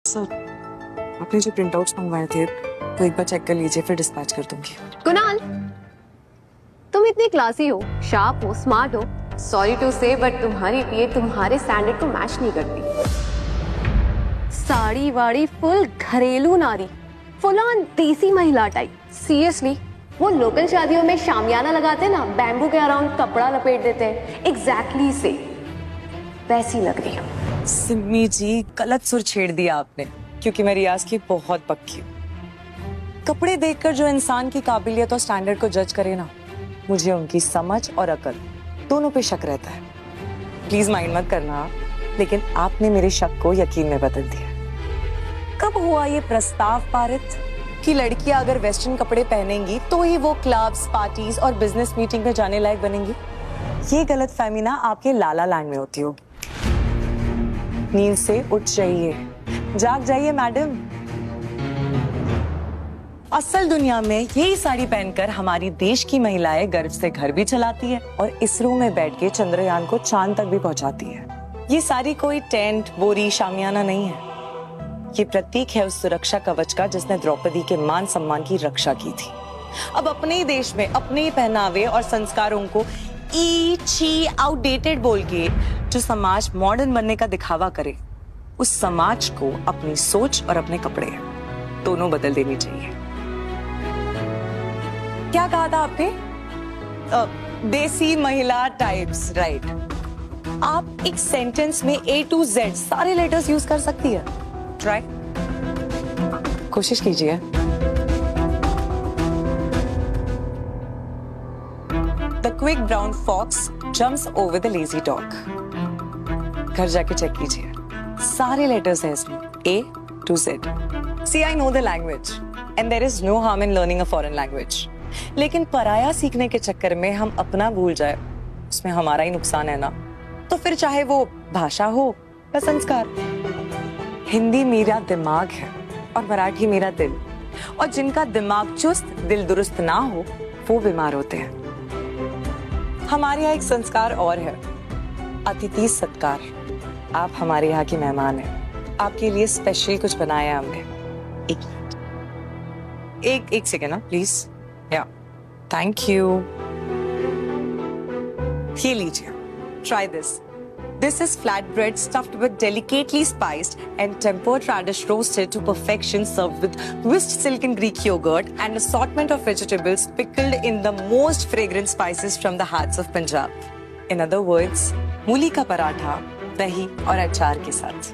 Sir, आपने जो printouts मंगवाए थे तो एक बार चेक कर लीजिए, फिर डिस्पैच कर दूंगी। कुणाल, तुम इतने क्लासी हो, शार्प हो, स्मार्ट हो, सॉरी टू से बट तुम्हारी पीए तुम्हारे स्टैंडर्ड को मैच नहीं करती। साड़ी वाड़ी फुल घरेलू नारी, फुल ऑन देसी महिला टाइप। सीरियसली, वो लोकल शादियों में शामियाना लगाते हैं ना, बैम्बू के अराउंड कपड़ा लपेट देते हैं, एग्जैक्टली से वैसी लग रही हो। सिम्मी जी, गलत सुर छेड़ दिया आपने, क्योंकि मैं रियाज की बहुत पक्की हूँ। कपड़े देखकर जो इंसान की काबिलियत और स्टैंडर्ड को जज करे ना, मुझे उनकी समझ और अकल दोनों पे शक रहता है। प्लीज माइंड मत करना, लेकिन आपने मेरे शक को यकीन में बदल दिया। कब हुआ ये प्रस्ताव पारित कि लड़कियां अगर वेस्टर्न कपड़े पहनेंगी तो ही वो क्लब्स, पार्टीज और बिजनेस मीटिंग में जाने लायक बनेंगी? ये गलतफहमी ना आपके लाला लैंड में होती होगी। नींद से उठ जाइए, जाग जाइए मैडम। असल दुनिया में यही साड़ी पहनकर हमारी देश की महिलाएं गर्व से घर भी चलाती है और इसरो में बैठ के चंद्रयान को चांद तक भी पहुंचाती है। ये साड़ी कोई टेंट, बोरी, शामियाना नहीं है। ये प्रतीक है उस सुरक्षा कवच का जिसने द्रौपदी के मान सम्मान की रक्षा की थी। अब अपने ही देश में अपने ही पहनावे और संस्कारों को आउटडेटेड बोल के जो समाज मॉडर्न बनने का दिखावा करे, उस समाज को अपनी सोच और अपने कपड़े दोनों बदल देनी चाहिए। क्या कहा था आपने? देसी महिला टाइप्स, राइट। आप एक सेंटेंस में A to Z सारे लेटर्स यूज कर सकती है। ट्राई, कोशिश कीजिए। The quick brown fox jumps over the lazy dog. घर जाके चेक कीजिए, सारे लेटर्स हैं इसमें A to Z. See, I know the language and there is no harm in learning a foreign language. लेकिन पराया सीखने के चक्कर में हम अपना भूल जाए, उसमें हमारा ही नुकसान है ना। तो फिर चाहे वो भाषा हो या संस्कार। हिंदी मेरा दिमाग है और मराठी मेरा दिल, और जिनका दिमाग चुस्त, दिल दुरुस्त ना हो, वो बीमार होते हैं। हमारे यहाँ एक संस्कार और है, अतिथि सत्कार। आप हमारे यहाँ की मेहमान हैं, आपके लिए स्पेशल कुछ बनाया हमने। एक सेकेंड ना प्लीज। या, थैंक यू। ये लीजिए, try this. This is flatbread stuffed with delicately spiced and tempered radish roasted to perfection, served with whisked silken Greek yogurt and assortment of vegetables pickled in the most fragrant spices from the hearts of Punjab. In other words, मूली का पराठा, दही और अचार के साथ।